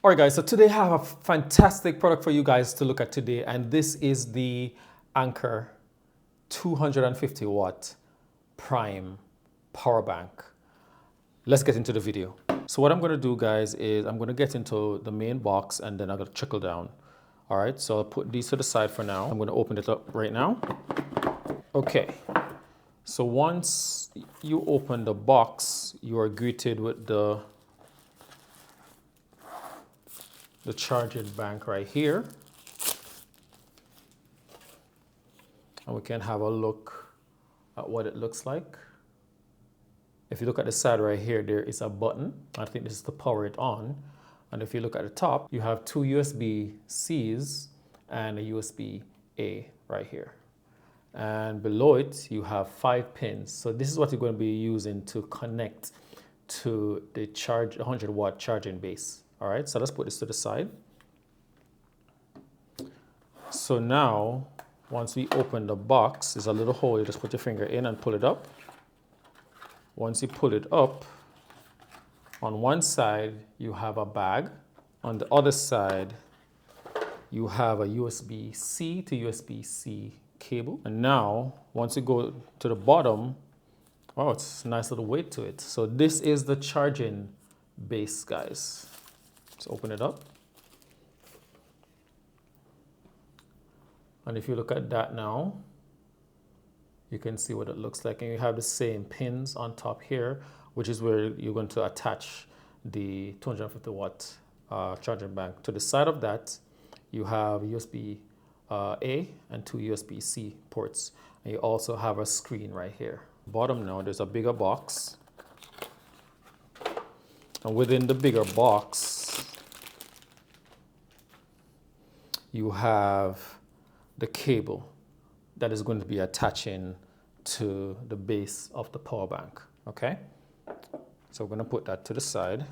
All right, guys, so today I have a fantastic product for you guys to look at today, and this is the Anker 250 watt prime power bank. Let's get into the video. So what I'm going to do, guys, is I'm going to get into the main box and then I'm going to trickle down. All right, so I'll put these to the side for now. I'm going to open it up right now. Okay, so once you open the box, you are greeted with the charging bank right here. And we can have a look at what it looks like. If you look at the side right here, there is a button. I think this is to power it on. And if you look at the top, you have two USB-Cs and a USB-A right here. And below it, you have 5 pins. So this is what you're going to be using to connect to the 100 watt charging base. All right, so let's put this to the side. So now, once we open the box, there's a little hole. You just put your finger in and pull it up. Once you pull it up, on one side, you have a bag. On the other side, you have a USB-C to USB-C cable. And now, once you go to the bottom, oh, it's a nice little weight to it. So this is the charging base, guys. Let's open it up. And if you look at that now, you can see what it looks like. And you have the same pins on top here, which is where you're going to attach the 250 watt charging bank. To the side of that, you have USB-A and 2 USB-C ports. And you also have a screen right here. Bottom now, there's a bigger box. And within the bigger box, you have the cable that is going to be attaching to the base of the power bank, okay? So we're going to put that to the side.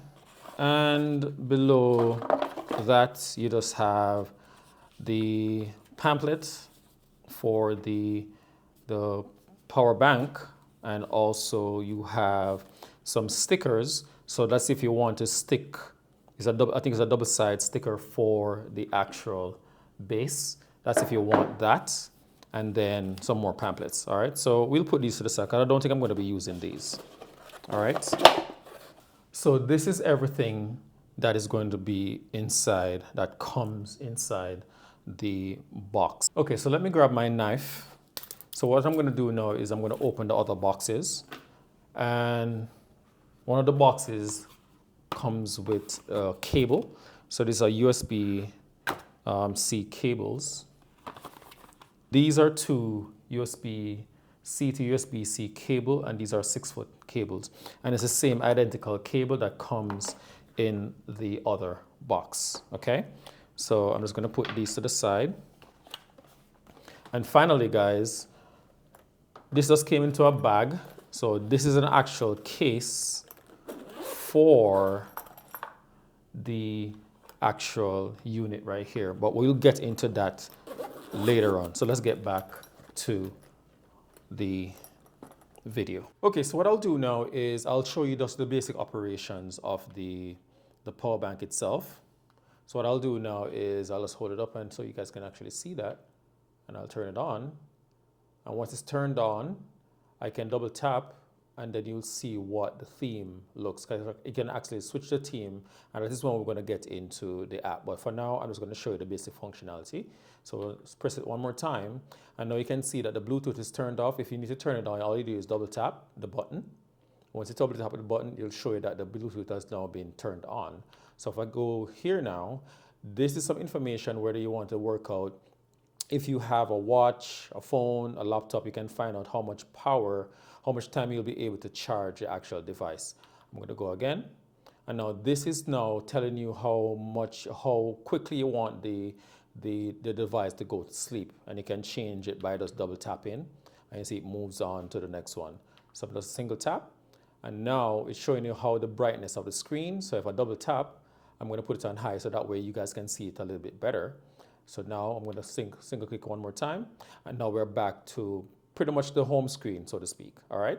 And below that, you just have the pamphlet for the power bank, and also you have some stickers. So that's if you want to stick, I think it's a double-sided sticker for the actual base. That's if you want that, and then some more pamphlets. All right, so we'll put these to the side. I don't think I'm going to be using these. All right, so this is everything that is going to be inside, that comes inside the box. Okay, so let me grab my knife. So what I'm going to do now is I'm going to open the other boxes, and one of the boxes comes with a cable. So these are USB-C cables. These are 2 USB-C to USB-C cable, and these are 6-foot cables. And it's the same identical cable that comes in the other box, okay? So I'm just gonna put these to the side. And finally, guys, this just came into a bag. So this is an actual case for the actual unit right here, but we'll get into that later on. So let's get back to the video. Okay, so what I'll do now is I'll show you just the basic operations of the power bank itself. So what I'll do now is I'll just hold it up and so you guys can actually see that, and I'll turn it on. And once it's turned on, I can double tap, and then you'll see what the theme looks like. You can actually switch the theme, and this is when we're going to get into the app. But for now, I'm just going to show you the basic functionality. So let's press it one more time, and now you can see that the Bluetooth is turned off. If you need to turn it on, all you do is double tap the button. Once you double tap the button, it'll show you that the Bluetooth has now been turned on. So if I go here now, this is some information whether you want to work out. If you have a watch, a phone, a laptop, you can find out how much power, how much time you'll be able to charge the actual device. I'm going to go again. And now this is now telling you how quickly you want the device to go to sleep. And you can change it by just double tapping. And you see it moves on to the next one. So I'm just single tap. And now it's showing you how the brightness of the screen. So if I double tap, I'm going to put it on high so that way you guys can see it a little bit better. So now I'm going to single click one more time. And now we're back to pretty much the home screen, so to speak. All right.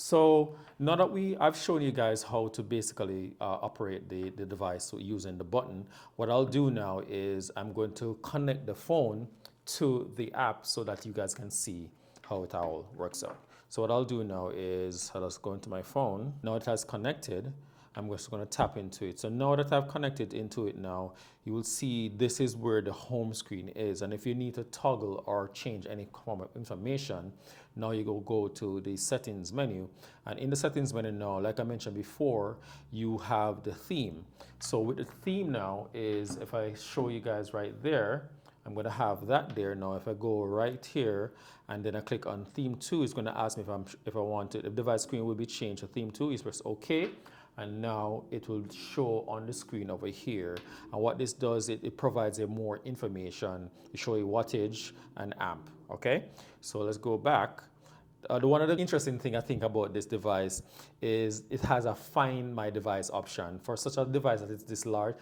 So now that I've shown you guys how to basically operate the device using the button, what I'll do now is I'm going to connect the phone to the app so that you guys can see how it all works out. So what I'll do now is I'll just go into my phone. Now it has connected. I'm just going to tap into it. So now that I've connected into it now, you will see this is where the home screen is. And if you need to toggle or change any form of information, now you go to the settings menu. And in the settings menu now, like I mentioned before, you have the theme. So with the theme now is, if I show you guys right there, I'm going to have that there now. If I go right here and then I click on theme 2, it's going to ask me if I want it. The device screen will be changed to theme 2. You press OK. And now it will show on the screen over here. And what this does, it provides a more information. It shows you wattage and amp, okay? So let's go back. One of the interesting thing I think about this device is it has a find my device option. For such a device that is this large,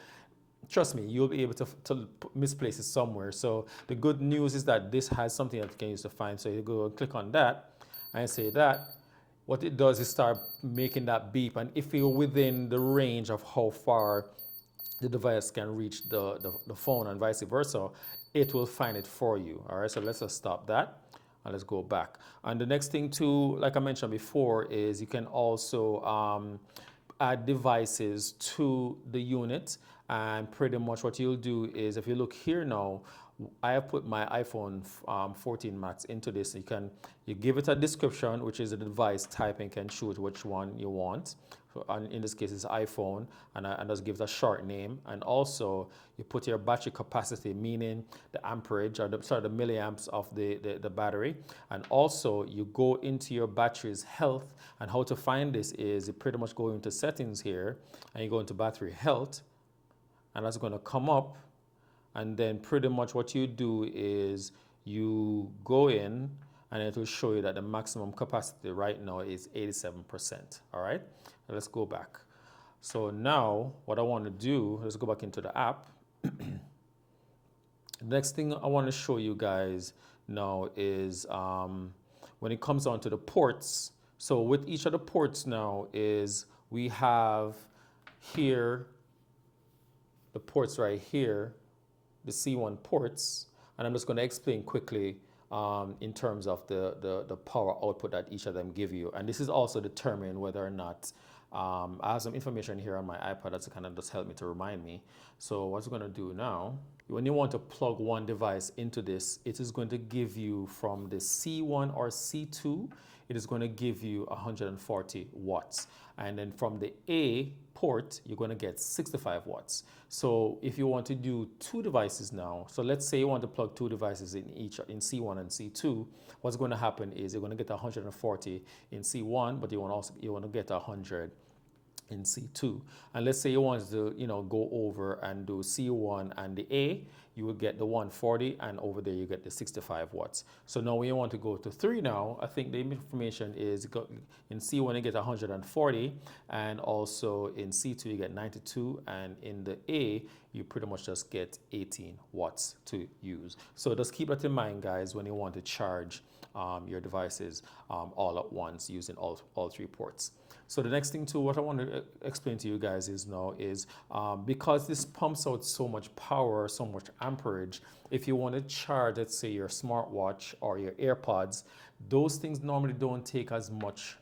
trust me, you'll be able to misplace it somewhere. So the good news is that this has something that you can use to find. So you go and click on that and say that. What it does is start making that beep, and if you're within the range of how far the device can reach the phone and vice versa, it will find it for you. All right, so let's just stop that and let's go back. And the next thing too, like I mentioned before, is you can also add devices to the unit. And pretty much what you'll do is, if you look here now, I have put my iPhone 14 Max into this. You give it a description, which is a device type, and can choose which one you want. So, and in this case, it's iPhone, and I just give it a short name. And also, you put your battery capacity, meaning the amperage or the milliamps of the battery. And also, you go into your battery's health. And how to find this is you pretty much go into settings here, and you go into battery health, and that's going to come up. And then pretty much what you do is you go in and it will show you that the maximum capacity right now is 87%. All right, let's go back. So now what I want to do, let's go back into the app. Next thing I want to show you guys now is when it comes on to the ports. So with each of the ports now is we have here the ports right here, the C1 ports, and I'm just going to explain quickly in terms of the power output that each of them give you. And this is also determine whether or not I have some information here on my iPad that's kind of just help me to remind me. So what we're going to do now, when you want to plug one device into this, it is going to give you from the C1 or C2, it is going to give you 140 watts. And then from the A port, you're going to get 65 watts. So if you want to do two devices now, so let's say you want to plug two devices in each, in C1 and C2, what's going to happen is you're going to get 140 in C1, but you want to get 100 in C2. And let's say you want to, go over and do C1 and the A, you will get the 140, and over there you get the 65 watts. So now when you want to go to 3 now, I think the information is in C1 you get 140, and also in C2 you get 92, and in the A you pretty much just get 18 watts to use. So just keep that in mind, guys, when you want to charge your devices all at once using all three ports. So the next thing too, what I want to explain to you guys is because this pumps out so much power, so much amperage, if you want to charge, let's say your smartwatch or your AirPods, those things normally don't take as much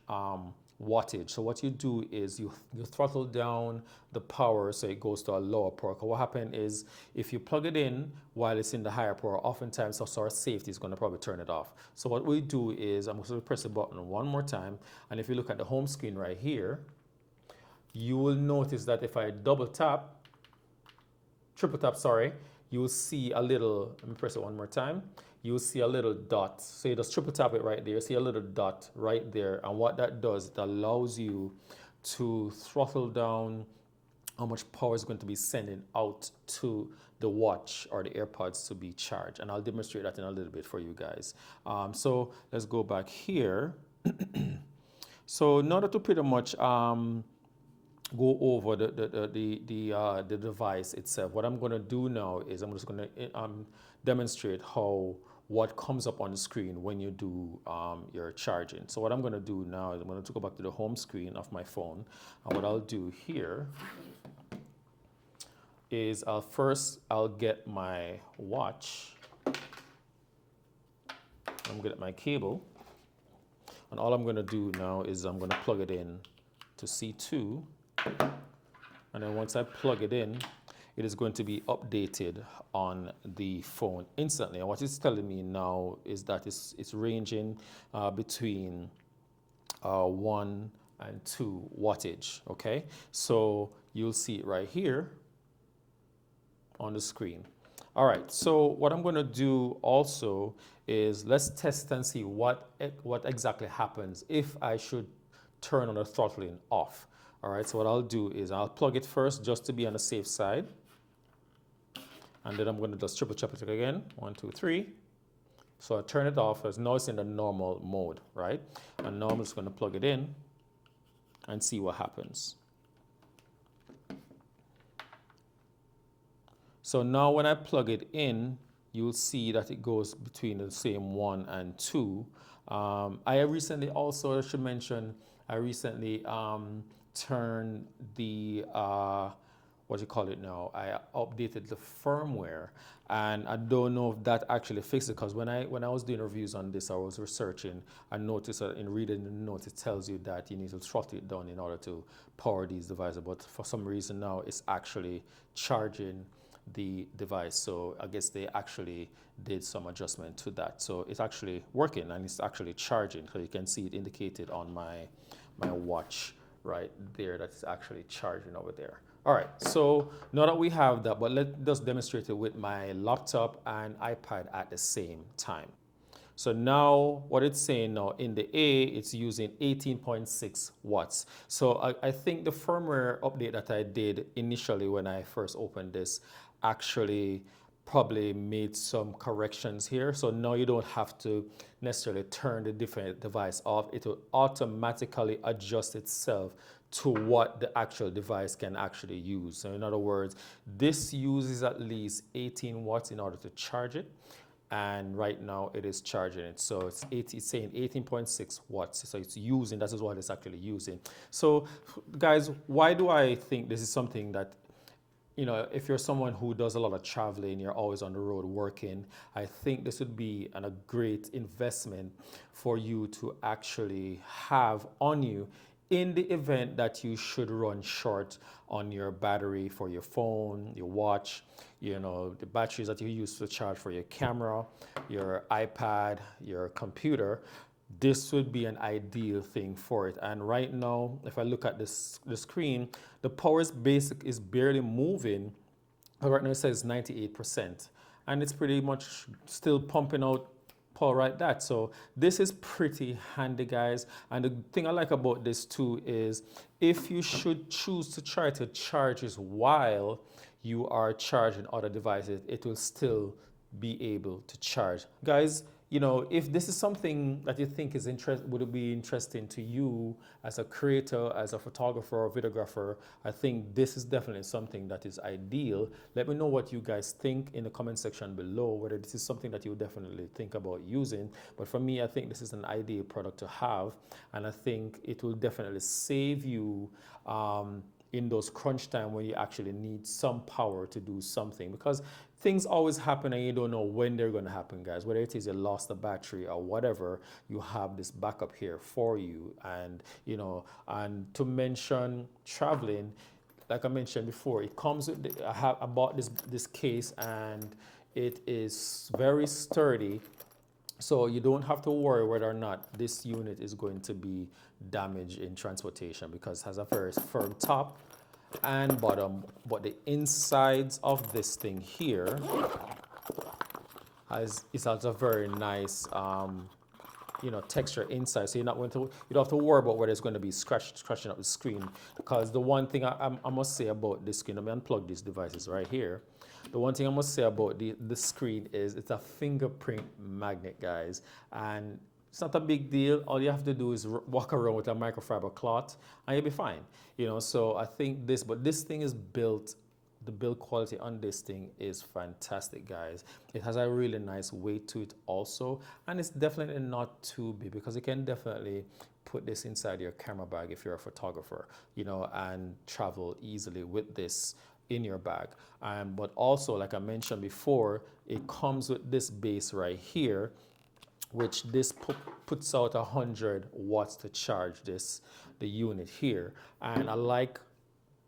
wattage. So what you do is you throttle down the power so it goes to a lower power. What happens is if you plug it in while it's in the higher power, oftentimes our safety is going to probably turn it off. So what we do is I'm going to press the button one more time, and if you look at the home screen right here, you will notice that if I triple tap, sorry, you will see a little, let me press it one more time, you will see a little dot. So you just triple tap it right there, you see a little dot right there, and what that does, it allows you to throttle down how much power is going to be sending out to the watch or the AirPods to be charged. And I'll demonstrate that in a little bit for you guys. So let's go back here. So in order to pretty much go over the device itself, what I'm going to do now is I'm just going to demonstrate how what comes up on the screen when you do your charging. So what I'm going to do now is I'm going to go back to the home screen of my phone. And what I'll do here is I'll get my watch. I'm going to get my cable. And all I'm going to do now is I'm going to plug it in to C2. And then once I plug it in, it is going to be updated on the phone instantly. And what it's telling me now is that it's ranging between 1 and 2 wattage, okay? So you'll see it right here on the screen. All right, so what I'm gonna do also is let's test and see what exactly happens if I should turn on the throttling off. All right, so what I'll do is I'll plug it first just to be on the safe side. And then I'm going to just triple check it again. 1, 2, 3. So I turn it off. As now it's in the normal mode, right? And now I'm just going to plug it in and see what happens. So now when I plug it in, you'll see that it goes between the same 1 and 2. I recently also, I should mention, I recently turned the what you call it now, I updated the firmware, and I don't know if that actually fixed it, because when I was doing reviews on this, I was researching, I noticed that in reading the notes, it tells you that you need to throttle it down in order to power these devices, but for some reason now it's actually charging the device. So I guess they actually did some adjustment to that. So it's actually working and it's actually charging. So you can see it indicated on my watch right there, that's actually charging over there. All right, so now that we have that, but let's just demonstrate it with my laptop and iPad at the same time. So now what it's saying now in the A, it's using 18.6 watts. So I think the firmware update that I did initially when I first opened this actually probably made some corrections here. So now you don't have to necessarily turn the different device off. It will automatically adjust itself to what the actual device can actually use. So in other words, this uses at least 18 watts in order to charge it. And right now it is charging it. So it's saying 18.6 watts. So it's using, that is what it's actually using. So guys, why do I think this is something that, you know, if you're someone who does a lot of traveling, you're always on the road working, I think this would be a great investment for you to actually have on you in the event that you should run short on your battery for your phone, your watch, you know, the batteries that you use to charge for your camera, your iPad, your computer. This would be an ideal thing for it. And right now, if I look at the screen, the power is barely moving. Right now it says 98%. And it's pretty much still pumping out power right that. So this is pretty handy, guys. And the thing I like about this too is if you should choose to try to charge this while you are charging other devices, it will still be able to charge. Guys, you know, if this is something that you think is would be interesting to you as a creator, as a photographer or videographer, I think this is definitely something that is ideal. Let me know what you guys think in the comment section below, whether this is something that you would definitely think about using. But for me, I think this is an ideal product to have, and I think it will definitely save you in those crunch time when you actually need some power to do something, because things always happen and you don't know when they're going to happen, guys. Whether it is you lost the battery or whatever, you have this backup here for you. And you know, and to mention traveling, like I mentioned before, it comes with I bought this case and it is very sturdy. So you don't have to worry whether or not this unit is going to be damaged in transportation, because it has a very firm top and bottom, but the insides of this thing here has a very nice you know, texture inside, so you don't have to worry about whether it's going to be scratching up the screen. Because the one thing I must say about this screen, let me unplug these devices right here. The one thing I must say about the screen is it's a fingerprint magnet, guys, and it's not a big deal. All you have to do is walk around with a microfiber cloth and you'll be fine. You know, so I think this thing is built the build quality on this thing is fantastic, guys. It has a really nice weight to it also, and it's definitely not too big, because you can definitely put this inside your camera bag if you're a photographer, you know, and travel easily with this in your bag. But also, like I mentioned before, it comes with this base right here, which this puts out 100 watts to charge the unit here. And I like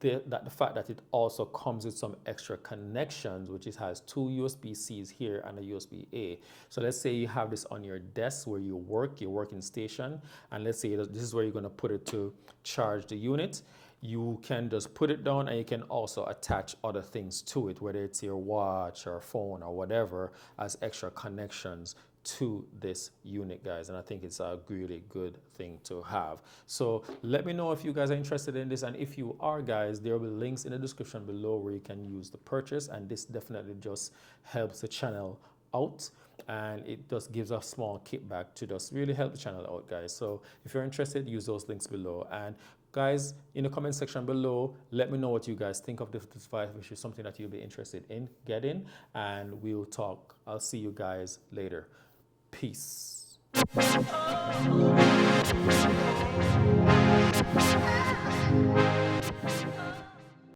the fact that it also comes with some extra connections, which it has two USB-Cs here and a USB-A. So let's say you have this on your desk where you work, your working station, and let's say this is where you're going to put it to charge the unit. You can just put it down, and you can also attach other things to it, whether it's your watch or phone or whatever, as extra connections to this unit, guys. And I think it's a really good thing to have. So let me know if you guys are interested in this, and if you are, guys, there will be links in the description below where you can use the purchase, and this definitely just helps the channel out, and it just gives a small kickback to just really help the channel out, guys. So if you're interested, use those links below. And guys, in the comment section below, let me know what you guys think of this device, which is something that you'll be interested in getting, and we'll talk. I'll see you guys later. Peace.